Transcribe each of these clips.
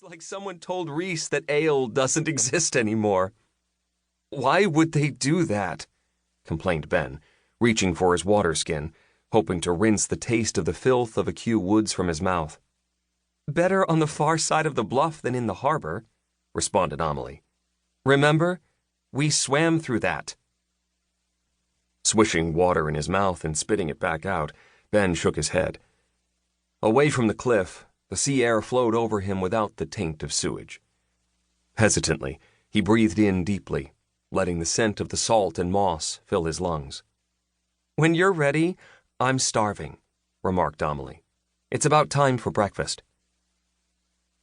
It's like someone told Reese that ale doesn't exist anymore. Why would they do that? Complained Ben, reaching for his water skin, hoping to rinse the taste of the filth of Akew Woods from his mouth. Better on the far side of the bluff than in the harbor, responded Amelie. Remember? We swam through that. Swishing water in his mouth and spitting it back out, Ben shook his head. Away from the cliff, the sea air flowed over him without the taint of sewage. Hesitantly, he breathed in deeply, letting the scent of the salt and moss fill his lungs. When you're ready, I'm starving, remarked Amelie. It's about time for breakfast.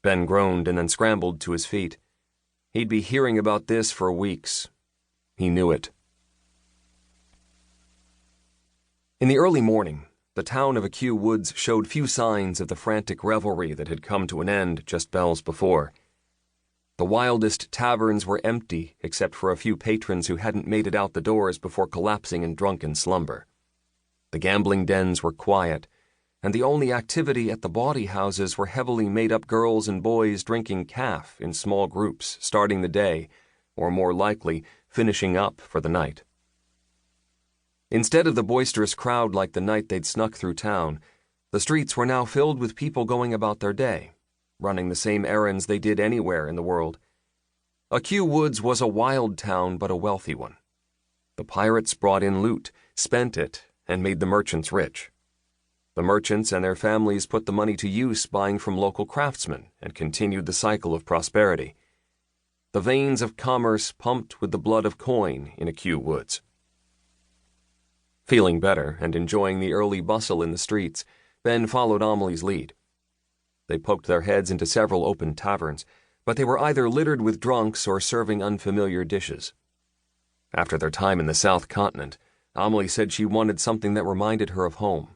Ben groaned and then scrambled to his feet. He'd be hearing about this for weeks. He knew it. In the early morning, the town of Akew Woods showed few signs of the frantic revelry that had come to an end just bells before. The wildest taverns were empty except for a few patrons who hadn't made it out the doors before collapsing in drunken slumber. The gambling dens were quiet, and the only activity at the bawdy houses were heavily made-up girls and boys drinking calf in small groups starting the day, or more likely, finishing up for the night. Instead of the boisterous crowd like the night they'd snuck through town, the streets were now filled with people going about their day, running the same errands they did anywhere in the world. Akew Woods was a wild town, but a wealthy one. The pirates brought in loot, spent it, and made the merchants rich. The merchants and their families put the money to use buying from local craftsmen and continued the cycle of prosperity. The veins of commerce pumped with the blood of coin in Akew Woods. Feeling better and enjoying the early bustle in the streets, Ben followed Amelie's lead. They poked their heads into several open taverns, but they were either littered with drunks or serving unfamiliar dishes. After their time in the South Continent, Amelie said she wanted something that reminded her of home.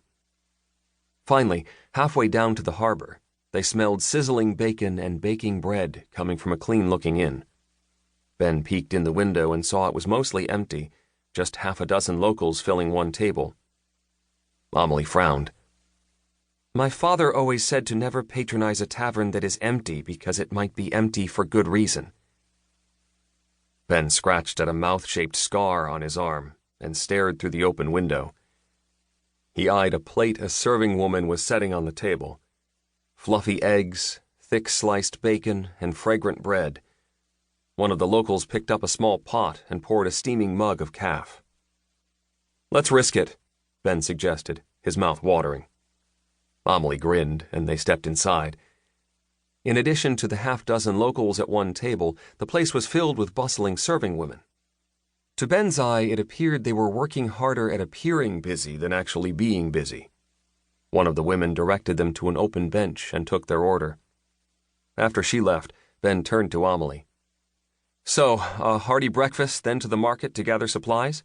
Finally, halfway down to the harbor, they smelled sizzling bacon and baking bread coming from a clean-looking inn. Ben peeked in the window and saw it was mostly empty, just half a dozen locals filling one table. Amelie frowned. My father always said to never patronize a tavern that is empty because it might be empty for good reason. Ben scratched at a mouth-shaped scar on his arm and stared through the open window. He eyed a plate a serving woman was setting on the table. Fluffy eggs, thick sliced bacon, and fragrant bread. One of the locals picked up a small pot and poured a steaming mug of calf. Let's risk it, Ben suggested, his mouth watering. Amelie grinned, and they stepped inside. In addition to the half-dozen locals at one table, the place was filled with bustling serving women. To Ben's eye, it appeared they were working harder at appearing busy than actually being busy. One of the women directed them to an open bench and took their order. After she left, Ben turned to Amelie. So, a hearty breakfast, then to the market to gather supplies?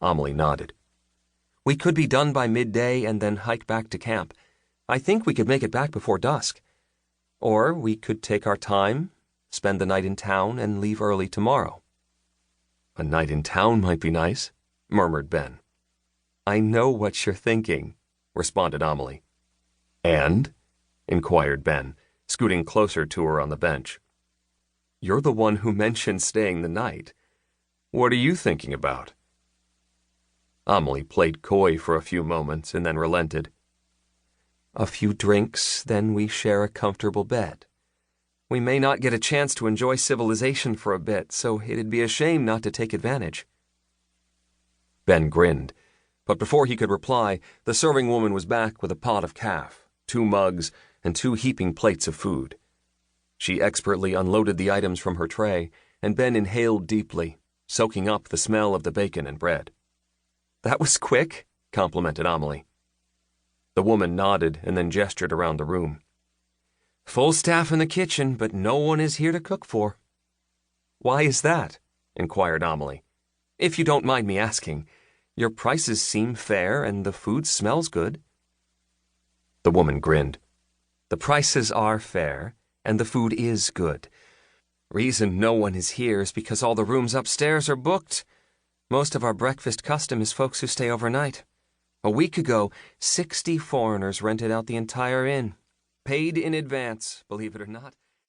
Amelie nodded. We could be done by midday and then hike back to camp. I think we could make it back before dusk. Or we could take our time, spend the night in town, and leave early tomorrow. A night in town might be nice, murmured Ben. I know what you're thinking, responded Amelie. And? Inquired Ben, scooting closer to her on the bench. You're the one who mentioned staying the night. What are you thinking about? Amelie played coy for a few moments and then relented. A few drinks, then we share a comfortable bed. We may not get a chance to enjoy civilization for a bit, so it'd be a shame not to take advantage. Ben grinned, but before he could reply, the serving woman was back with a pot of calf, 2 mugs, and 2 heaping plates of food. She expertly unloaded the items from her tray, and Ben inhaled deeply, soaking up the smell of the bacon and bread. That was quick, complimented Amelie. The woman nodded and then gestured around the room. Full staff in the kitchen, but no one is here to cook for. Why is that? Inquired Amelie. If you don't mind me asking, your prices seem fair and the food smells good. The woman grinned. The prices are fair, and the food is good. Reason no one is here is because all the rooms upstairs are booked. Most of our breakfast custom is folks who stay overnight. A week ago, 60 foreigners rented out the entire inn. Paid in advance, believe it or not.